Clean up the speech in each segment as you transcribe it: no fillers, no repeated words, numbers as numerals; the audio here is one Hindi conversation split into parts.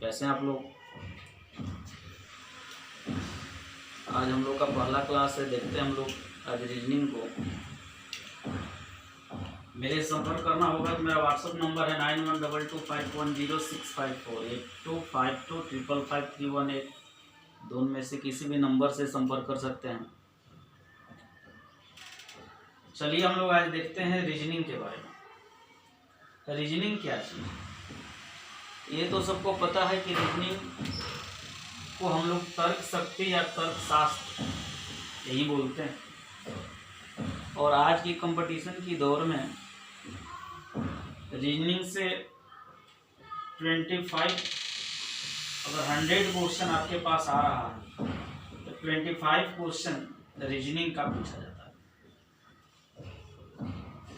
कैसे हैं आप लोग। आज हम लोग का पहला क्लास है। देखते हैं हम लोग आज रीजनिंग को। मेरे संपर्क करना होगा तो मेरा व्हाट्सअप नंबर है 9122510654 8252555318। दोनों में से किसी भी नंबर से संपर्क कर सकते हैं। चलिए हम लोग आज देखते हैं रीजनिंग के बारे में। रीजनिंग क्या चीज़, ये तो सबको पता है कि रीजनिंग को हम लोग तर्क शक्ति या तर्क शास्त्र यही बोलते हैं। और आज की कंपटीशन की दौर में रीजनिंग से 25 अगर 100 क्वेश्चन आपके पास आ रहा है तो 25 क्वेश्चन रीजनिंग का पूछा जाता है।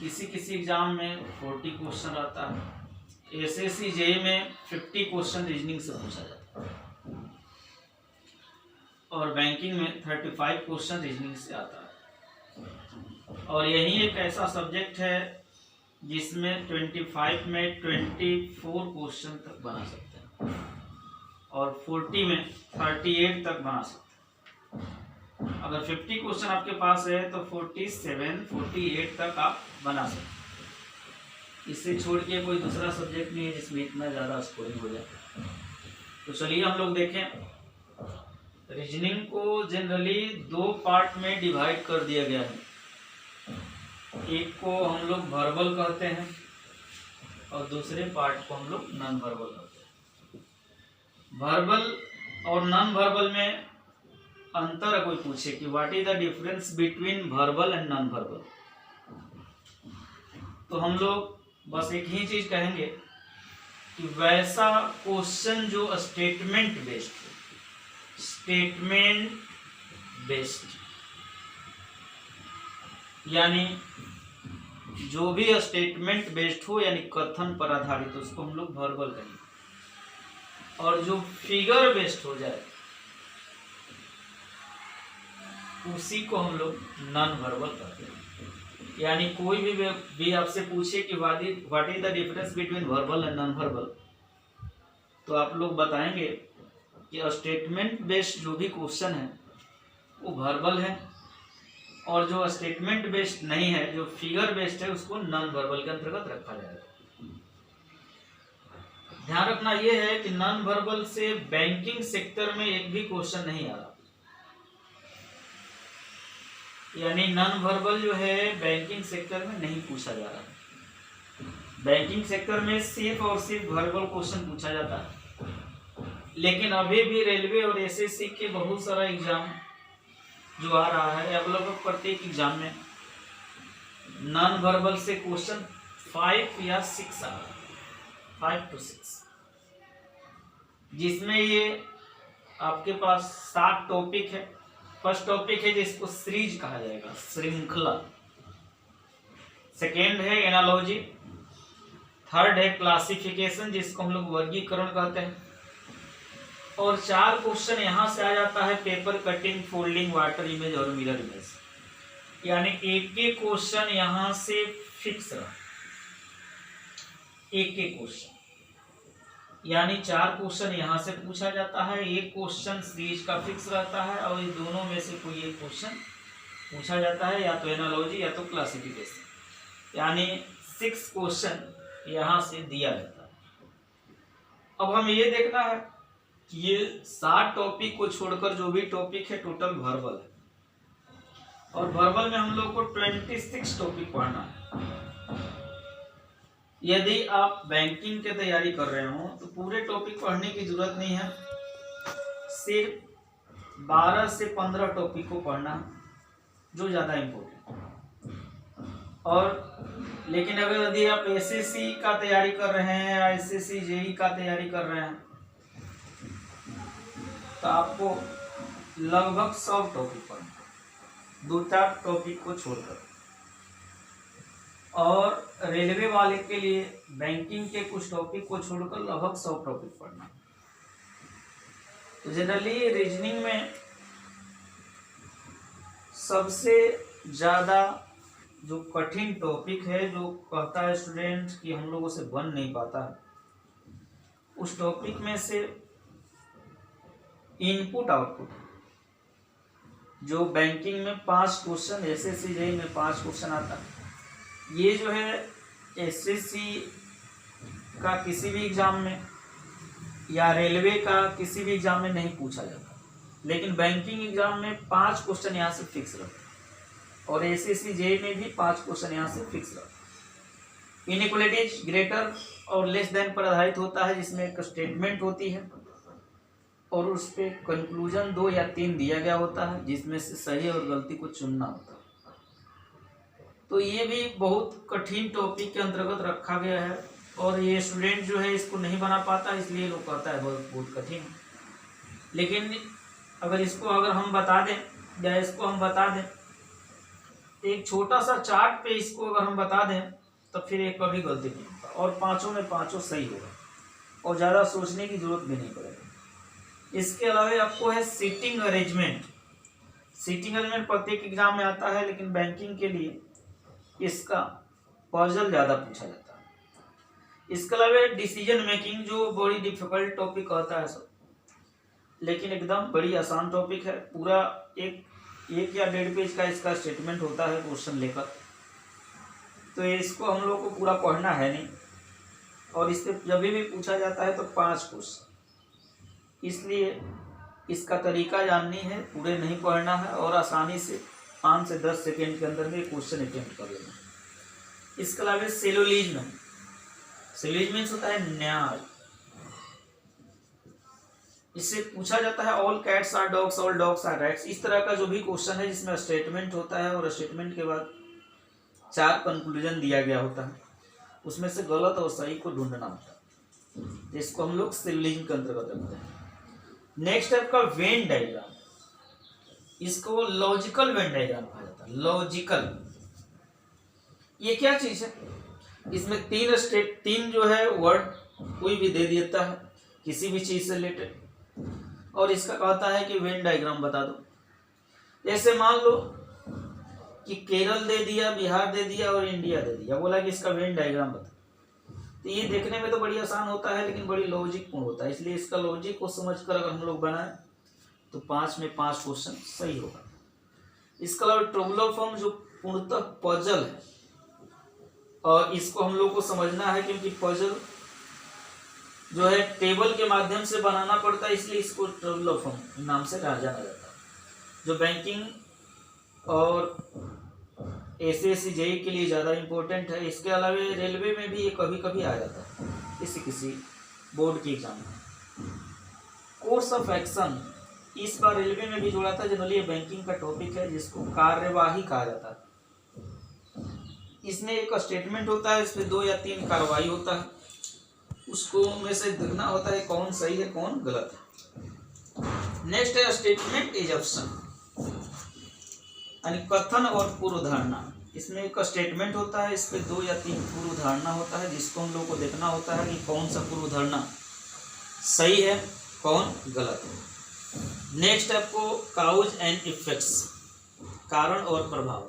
किसी किसी एग्जाम में 40 क्वेश्चन रहता है। एसएससी जेईई में 50 क्वेश्चन रीजनिंग से पूछा जाता है और बैंकिंग में 35 क्वेश्चन रीजनिंग से आता है। और यही एक ऐसा सब्जेक्ट है जिसमें 25 में 24 क्वेश्चन तक बना सकते हैं और 40 में 38 तक बना सकते हैं। अगर 50 क्वेश्चन आपके पास है तो 47, 48 तक आप बना सकते हैं। इससे छोड़ के कोई दूसरा सब्जेक्ट नहीं है जिसमें इतना ज़्यादा स्कोरिंग हो जाए। तो चलिए हम लोग देखें। रीजनिंग को जनरली 2 पार्ट में डिवाइड कर दिया गया है। एक को हम लोग वर्बल कहते हैं और दूसरे पार्ट को हम लोग नॉन वर्बल कहते हैं। वर्बल और नॉन वर्बल में अंतर कोई पूछे कि what is the difference between verbal and non verbal, तो हम लोग बस एक ही चीज कहेंगे कि वैसा क्वेश्चन जो स्टेटमेंट बेस्ड हो, स्टेटमेंट बेस्ड यानी जो भी स्टेटमेंट बेस्ड हो यानी कथन पर आधारित, उसको हम लोग वर्बल कहेंगे। और जो फिगर बेस्ड हो जाए उसी को हम लोग नॉन वर्बल कहते हैं। यानी कोई भी आपसे पूछे कि what is the difference between verbal and non verbal, तो आप लोग बताएंगे कि स्टेटमेंट बेस्ड जो भी क्वेश्चन है वो वर्बल है और जो स्टेटमेंट बेस्ड नहीं है, जो फिगर बेस्ड है, उसको नॉन वर्बल के अंतर्गत रखा जाएगा। ध्यान रखना यह है कि नॉन वर्बल से बैंकिंग सेक्टर में एक भी क्वेश्चन नहीं आ रहा। यानी नॉन वर्बल जो है बैंकिंग सेक्टर में नहीं पूछा जा रहा। बैंकिंग सेक्टर में सिर्फ और सिर्फ वर्बल क्वेश्चन पूछा जाता है। लेकिन अभी भी रेलवे और एसएससी के बहुत सारा एग्जाम जो आ रहा है, अब लगभग प्रत्येक एग्जाम में नॉन वर्बल से क्वेश्चन 5 या 6 आ रहा है, 5 to 6, जिसमें ये आपके पास 7 टॉपिक है। फर्स्ट टॉपिक है जिसको सीरीज कहा जाएगा, श्रृंखला। सेकेंड है एनालॉजी। थर्ड है क्लासिफिकेशन, जिसको हम लोग वर्गीकरण कहते हैं। और 4 क्वेश्चन यहाँ से आ जाता है, paper cutting, folding, water image और मिरर इमेज। यानी एक एक क्वेश्चन यहाँ से फिक्स रहा, एक एक क्वेश्चन, यानी 4 क्वेश्चन यहाँ से पूछा जाता है, एक क्वेश्चन सीरीज का फिक्स रहता है और इन दोनों में से कोई एक क्वेश्चन पूछा जाता है, या तो एनालॉजी या तो क्लासिफिकेशन। यानी 6 क्वेश्चन यहाँ से दिया जाता है। अब हम ये देखना है कि ये 7 टॉपिक को छोड़कर जो भी टॉपिक है टोटल वर्बल है। और वर्बल में हम लोग को 26 टॉपिक पढ़ना है। यदि आप बैंकिंग की तैयारी कर रहे हो तो पूरे टॉपिक पढ़ने की जरूरत नहीं है, सिर्फ 12 से 15 टॉपिक को पढ़ना जो ज़्यादा इम्पोर्टेंट। और लेकिन अगर यदि आप एसएससी का तैयारी कर रहे हैं या एसएससी जेईई का तैयारी कर रहे हैं तो आपको लगभग 100 टॉपिक पढ़ना, 2-4 टॉपिक को छोड़कर। और रेलवे वाले के लिए बैंकिंग के कुछ टॉपिक को छोड़कर लगभग 100 टॉपिक पढ़ना। तो जनरली रीजनिंग में सबसे ज़्यादा जो कठिन टॉपिक है, जो कहता है स्टूडेंट कि हम लोगों से बन नहीं पाता है, उस टॉपिक में से इनपुट आउटपुट, जो बैंकिंग में 5 क्वेश्चन, एसएससी जेईई में 5 क्वेश्चन आता है, ये जो है एसएससी का किसी भी एग्जाम में या रेलवे का किसी भी एग्जाम में नहीं पूछा जाता, लेकिन बैंकिंग एग्जाम में 5 क्वेश्चन यहाँ से फिक्स रहते हैं और एसएससी जेईई में भी 5 क्वेश्चन यहाँ से फिक्स रहते हैं। इनइक्वालिटीज ग्रेटर और लेस देन पर आधारित होता है, जिसमें एक स्टेटमेंट होती है और उस पर कंक्लूजन 2 या 3 दिया गया होता है, जिसमें से सही और गलती को चुनना होता है। तो ये भी बहुत कठिन टॉपिक के अंतर्गत रखा गया है और ये स्टूडेंट जो है इसको नहीं बना पाता, इसलिए लोग कहता है बहुत कठिन। लेकिन अगर हम बता दें या इसको हम बता दें, एक छोटा सा चार्ट पे इसको अगर हम बता दें तो फिर एक कभी गलती नहीं होगा और 5 में 5 सही होगा और ज़्यादा सोचने की जरूरत भी नहीं पड़ेगी। इसके अलावा आपको है सीटिंग अरेंजमेंट। सीटिंग अरेंजमेंट प्रत्येक एग्जाम में आता है, लेकिन बैंकिंग के लिए इसका पजल ज़्यादा पूछा जाता है। इसके अलावा डिसीजन मेकिंग, जो बड़ी डिफिकल्ट टॉपिक होता है सब, लेकिन एकदम बड़ी आसान टॉपिक है। पूरा एक या 1.5 पेज का इसका स्टेटमेंट होता है क्वेश्चन लेकर, तो इसको हम लोग को पूरा पढ़ना है नहीं और इससे जब भी पूछा जाता है तो 5 क्वेश्चन, इसलिए इसका तरीका जाननी है, पूरे नहीं पढ़ना है और आसानी से 5 से 10 सेकेंड के अंदर में क्वेश्चन अटेम्प्ट कर लेना। इसके अलावा सिलोजिज्म, सिलोजिज्म होता है न्याय। इससे पूछा जाता है all cats are dogs, all dogs are rats. इस तरह का जो भी क्वेश्चन है जिसमें स्टेटमेंट होता है और स्टेटमेंट के बाद 4 कंक्लूजन दिया गया होता है, उसमें से गलत और सही को ढूंढना होता है, जिसको हम लोग सिलोजिज्म के अंतर्गत रखते हैं। नेक्स्ट है आपका वेन डायग्राम। इसको लॉजिकल वेन डायग्राम कहा जाता है। लॉजिकल, ये क्या चीज है? इसमें 3 जो है वर्ड कोई भी दे देता है किसी भी चीज से रिलेटेड और इसका कहता है कि वेन डायग्राम बता दो। जैसे मान लो कि केरल दे दिया, बिहार दे दिया और इंडिया दे दिया, बोला कि इसका वेन डायग्राम बता। तो ये देखने में तो बड़ी आसान होता है, लेकिन बड़ी लॉजिकपूर्ण होता है, इसलिए इसका लॉजिक को समझकर अगर हम लोग बनाए तो 5 में 5 क्वेश्चन सही होगा। इसके अलावा ट्रबुलर फॉर्म, जो पूर्णतः पजल है और इसको हम लोग को समझना है, क्योंकि पजल जो है टेबल के माध्यम से बनाना पड़ता है, इसलिए इसको ट्रबुलर फॉर्म नाम से जाना जाता है। जो बैंकिंग और एसएससी जेईई के लिए ज़्यादा इम्पोर्टेंट है। इसके अलावा रेलवे में भी ये कभी कभी आ जाता है, किसी बोर्ड की एग्जाम में। कोर्स ऑफ एक्शन, इस बार रेलवे में भी जोड़ा था। जनरली ये बैंकिंग का टॉपिक है, जिसको कार्यवाही कहा जाता है। इसमें एक स्टेटमेंट होता है, इसमें 2 या 3 कार्रवाई होता है, उसको में से देखना होता है कौन सही है कौन गलत है। नेक्स्ट है स्टेटमेंट एजम्पशन, यानी कथन और पूर्व धारणा। इसमें एक स्टेटमेंट होता है, इस पे 2 या 3 पूर्व धारणा होता है, जिसको हम लोग को देखना होता है कि कौन सा पूर्व धारणा सही है कौन गलत है। नेक्स्ट आपको काउज एंड इफेक्ट्स, कारण और प्रभाव।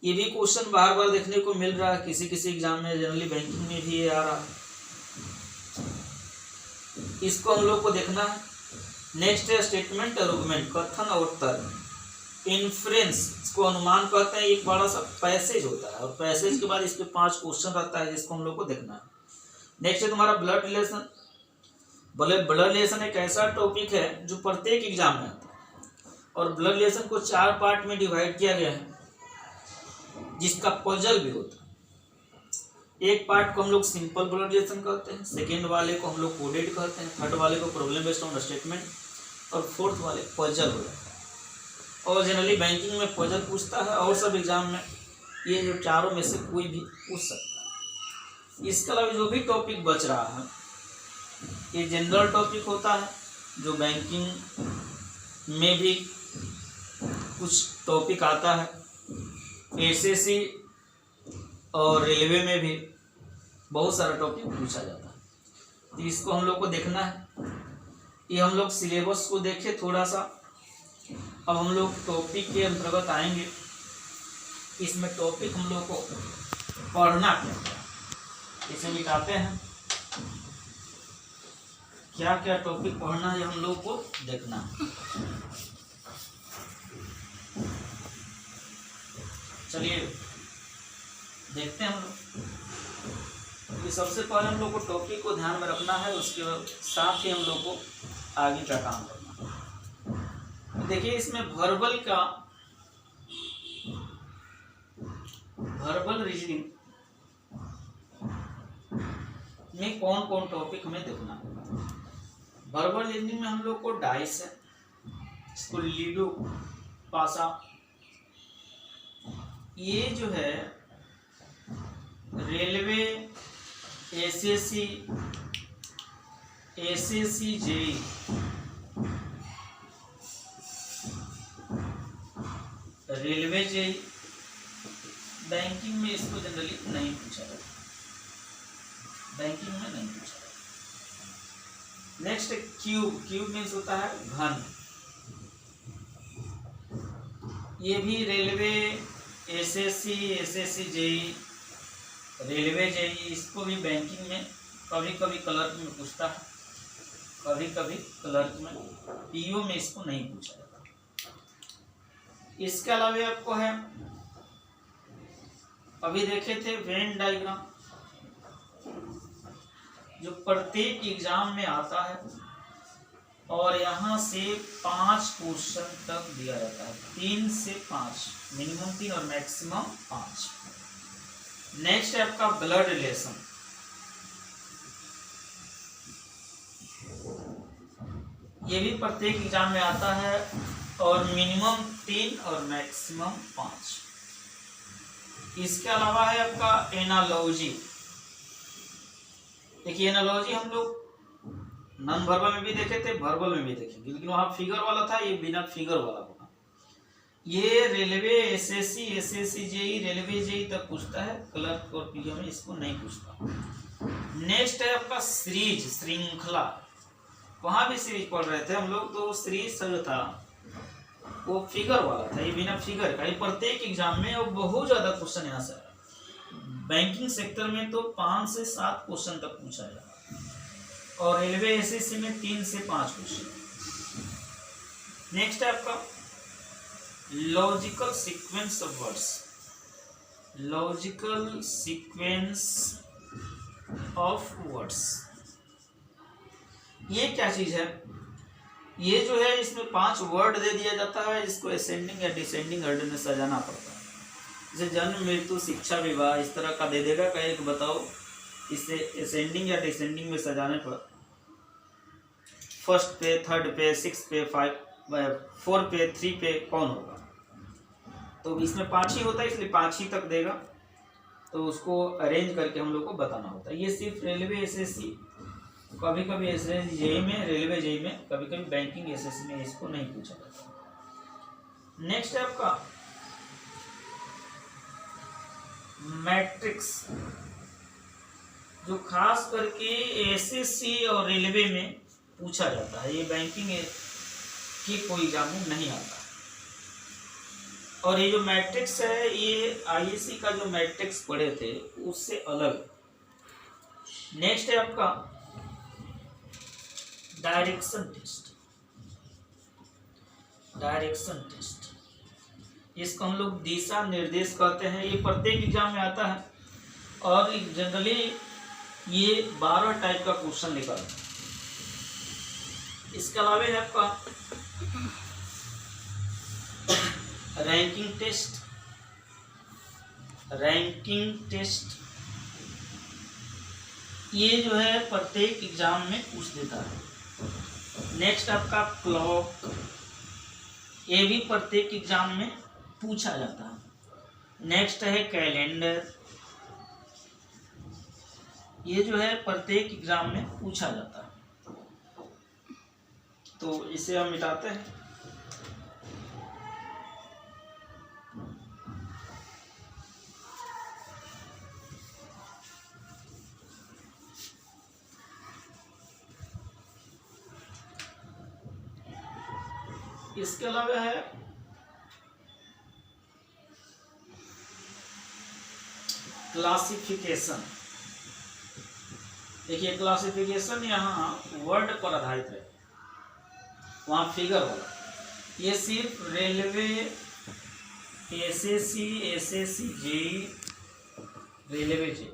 ये भी क्वेश्चन बार बार देखने को मिल रहा है किसी एग्जाम में, जनरली बैंकिंग में भी ये आ रहा है, इसको हम लोग को देखना है। नेक्स्ट है स्टेटमेंट आर्गुमेंट, कथन और तर्क। इन्फ्रेंस, इसको अनुमान कहते हैं। एक बड़ा सा पैसेज होता है और पैसेज के बाद इस पे 5 क्वेश्चन रहता है, जिसको हम लोग को देखना है। नेक्स्ट है तुम्हारा ब्लड रिलेशन। ब्लड रिलेशन एक ऐसा टॉपिक है जो प्रत्येक एग्जाम में आता है और ब्लड रिलेशन को 4 पार्ट में डिवाइड किया गया है, जिसका पजल भी होता है। एक पार्ट को हम लोग सिंपल ब्लड रिलेशन कहते हैं, सेकेंड वाले को हम लोग कोडेड कहते हैं, थर्ड वाले को प्रॉब्लम बेस्ड ऑन स्टेटमेंट और फोर्थ वाले पजल हो जाता है। और जनरली बैंकिंग में पजल पूछता है और सब एग्जाम में ये जो चारों में से कोई भी पूछ सकता है। इसके अलावा जो भी टॉपिक बच रहा है ये जनरल टॉपिक होता है, जो बैंकिंग में भी कुछ टॉपिक आता है, एसएससी और रेलवे में भी बहुत सारा टॉपिक पूछा जाता है। तो इसको हम लोग को देखना है। ये हम लोग सिलेबस को देखें थोड़ा सा। अब हम लोग टॉपिक के अंतर्गत आएंगे। इसमें टॉपिक हम लोग को पढ़ना क्या है, इसे मिटाते हैं। क्या क्या टॉपिक पढ़ना है हम लोग को देखना है। चलिए देखते हैं हम लोग। ये सबसे पहले हम लोग को टॉपिक को ध्यान में रखना है, उसके साथ ही हम लोग को आगे का काम करना है। देखिए इसमें वर्बल रीजनिंग में कौन कौन टॉपिक हमें देखना है। वर्बल रीजनिंग में हम लोग को डाइस है, इसको लीडो पासा, ये जो है railway, SSC, JE, railway JE, banking में इसको जनरली नहीं पूछा जाता, बैंकिंग में नहीं पूछा जाता। नेक्स्ट क्यूब मीन्स होता है घन, ये भी railway, SSC JE, railway JE, इसको भी बैंकिंग में कभी कभी क्लर्क में पूछता है, कभी कभी क्लर्क में, पीओ में इसको नहीं पूछा जाता। इसके अलावा आपको है, अभी देखे थे वेन डायग्राम, जो प्रत्येक एग्जाम में आता है और यहाँ से 5 क्वेश्चन तक दिया जाता है, 3 से 5, मिनिमम 3 और मैक्सिमम 5। नेक्स्ट है आपका ब्लड रिलेशन, ये भी प्रत्येक एग्जाम में आता है और मिनिमम 3 और मैक्सिमम 5। इसके अलावा है आपका एनालॉजी। देखिए एनालॉजी हम लोग नॉन वर्बल में भी देखे थे, वर्बल में भी देखेंगे, लेकिन वहां फिगर वाला था, ये बिना फिगर वाला होगा। ये railway, SSC JE, railway JE तक पूछता है, क्लर्क और पीओ में इसको नहीं पूछता। नेक्स्ट है आपका सीरीज, श्रृंखला, वहां भी सीरीज पढ़ रहे थे हम लोग, तो सीरीज जो था वो फिगर वाला था, ये बिना फिगर का। ये प्रत्येक एग्जाम में और बहुत ज्यादा क्वेश्चन यहाँ से, बैंकिंग सेक्टर में तो 5 से 7 क्वेश्चन तक पूछा जाता है और रेलवे एसएससी में 3 से 5 क्वेश्चन। नेक्स्ट है आपका logical sequence of words, logical sequence of words, ये क्या चीज है? ये जो है इसमें 5 वर्ड दे दिया जाता है, जिसको असेंडिंग या डिसेंडिंग ऑर्डर में सजाना पड़ता है। जैसे जन्म, मृत्यु, शिक्षा, विवाह, इस तरह का दे देगा, कहे कि बताओ इसे असेंडिंग या डिसेंडिंग में सजाने पर फर्स्ट पे, थर्ड पे, 6 पे, 4 पे, 3 पे कौन होगा। तो इसमें 5 ही होता है, इसलिए 5 ही तक देगा, तो उसको अरेंज करके हम लोग को बताना होता है। ये सिर्फ रेलवे एसएससी, कभी कभी एसएससी जेई में, रेलवे जेई में, कभी कभी बैंकिंग एसएससी में इसको नहीं पूछा जाता। नेक्स्ट है आपका मैट्रिक्स, जो खास करके एसएससी और रेलवे में पूछा जाता है, ये बैंकिंग की कोई एग्जाम में नहीं आता। और ये जो मैट्रिक्स है, ये आईएससी का जो मैट्रिक्स पढ़े थे उससे अलग। नेक्स्ट है आपका डायरेक्शन टेस्ट, डायरेक्शन टेस्ट, इसको हम लोग दिशा निर्देश कहते हैं। ये प्रत्येक एग्जाम में आता है और जनरली ये 12 टाइप का क्वेश्चन निकलता है। इसके अलावा है आपका रैंकिंग टेस्ट, रैंकिंग टेस्ट ये जो है प्रत्येक एग्जाम में पूछ देता है। नेक्स्ट आपका क्लॉक, ये भी प्रत्येक एग्जाम में पूछा जाता है। नेक्स्ट है कैलेंडर, ये जो है प्रत्येक एग्जाम में पूछा जाता है, तो इसे हम मिटाते हैं। इसके अलावा है क्लासिफिकेशन, देखिए क्लासिफिकेशन यहाँ वर्ड पर आधारित है, वहाँ फिगर होगा। ये सिर्फ railway, SSC, SSC JE, railway JE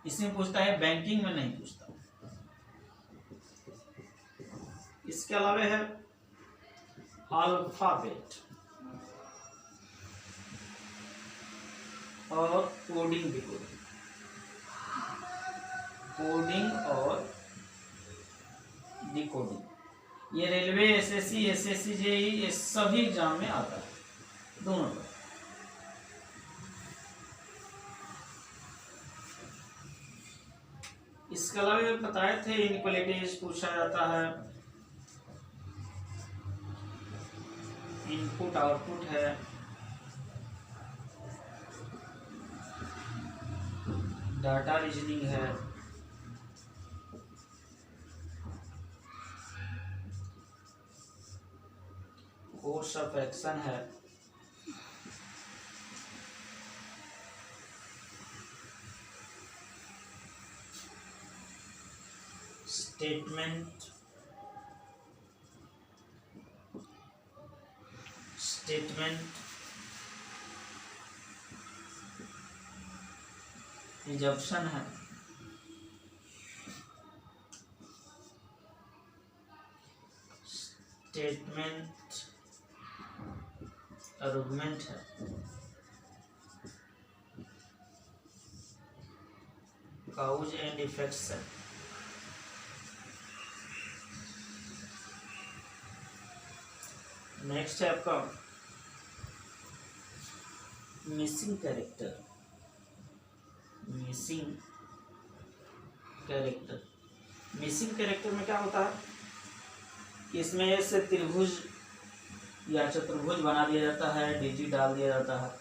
इसमें पूछता है, बैंकिंग में नहीं पूछता। इसके अलावा है अल्फाबेट और कोडिंग भी, कोडिंग और डिकोडिंग। ये रेलवे, एसएससी, एसएससी जेई ये सभी एग्जाम में आता है, दोनों का। इसके अलावा बताए थे इनक्वलिटीज पूछा जाता है, इनपुट आउटपुट है, डाटा रीजनिंग है, कोर्स ऑफ एक्शन है, स्टेटमेंट रिजप्शन है, स्टेटमेंट आर्गुमेंट है, काउज एंड इफेक्ट्स है, नेक्स्ट है आपका मिसिंग कैरेक्टर। मिसिंग कैरेक्टर में क्या होता है, इसमें ऐसे त्रिभुज या चतुर्भुज बना दिया जाता है, डिजिट डाल दिया जाता है,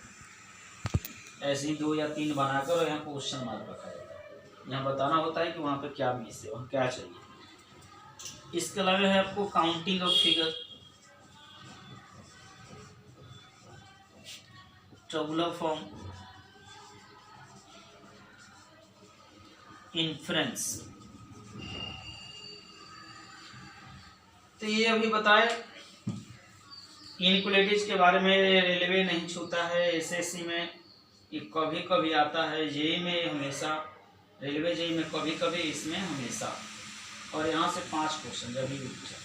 ऐसे ही 2 या 3 बनाकर और यहाँ क्वेश्चन मार्क रखा जाता है। यहाँ बताना होता है कि वहाँ पे क्या मिस है, वहाँ क्या चाहिए। इसके अलावा है आपको counting of figure, tabular form, inference. तो ये अभी बताए इनक्वलिटीज के बारे में। रेलवे नहीं छूता है, एसएससी में ये कभी कभी आता है, जेई में हमेशा, रेलवे जेई में कभी कभी, इसमें हमेशा। और यहाँ से 5 क्वेश्चन जब भी पूछा।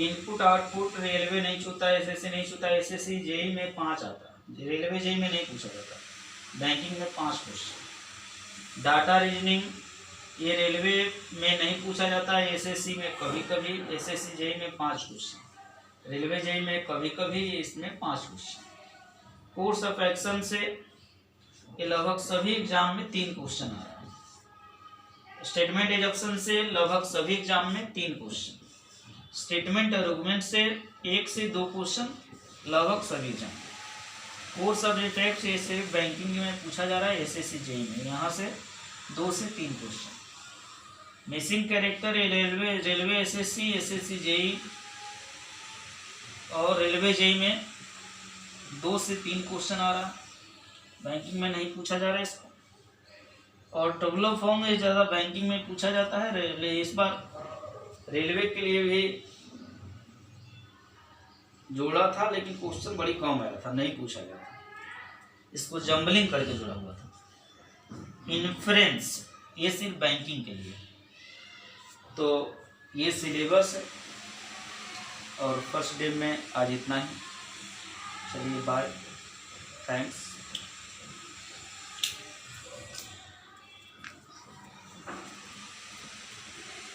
इनपुट आउटपुट रेलवे नहीं छूता, एसएससी नहीं छूता, एसएससी जेई में 5 आता है, रेलवे जेई में नहीं पूछा जाता। बैंकिंग में 5 क्वेश्चन। डाटा रीजनिंग ये रेलवे में नहीं पूछा जाता है, एसएससी में कभी कभी, एसएससी जेई में 5 क्वेश्चन, रेलवे जेई में कभी कभी, इसमें 5 क्वेश्चन। कोर्स ऑफ एक्शन से ये लगभग सभी एग्जाम में 3 क्वेश्चन आ रहा है। स्टेटमेंट एजप्शन से लगभग सभी एग्जाम में 3 क्वेश्चन। स्टेटमेंट आर्गुमेंट से 1 से 2 क्वेश्चन लगभग सभी एग्जाम। कोर्स ऑफ इफेक्ट से सिर्फ बैंकिंग में पूछा जा रहा है, एसएससी जेई में यहाँ से 2 से 3 question. Missing character railway SSC, SSC JEE और रेलवे जेई में 2 से 3 क्वेश्चन आ रहा है, बैंकिंग में नहीं पूछा जा रहा है इसको। और टेबुलर फॉर्म में ज़्यादा बैंकिंग में पूछा जाता है। इस बार रेलवे के लिए भी जोड़ा था, लेकिन क्वेश्चन बड़ी कम आया था, नहीं पूछा गया था, इसको जम्बलिंग करके जोड़ा हुआ था। इन्फ्रेंस ये सिर्फ बैंकिंग के लिए। तो ये सिलेबस है और फर्स्ट डे में आज इतना ही। चलिए बाय, थैंक्स।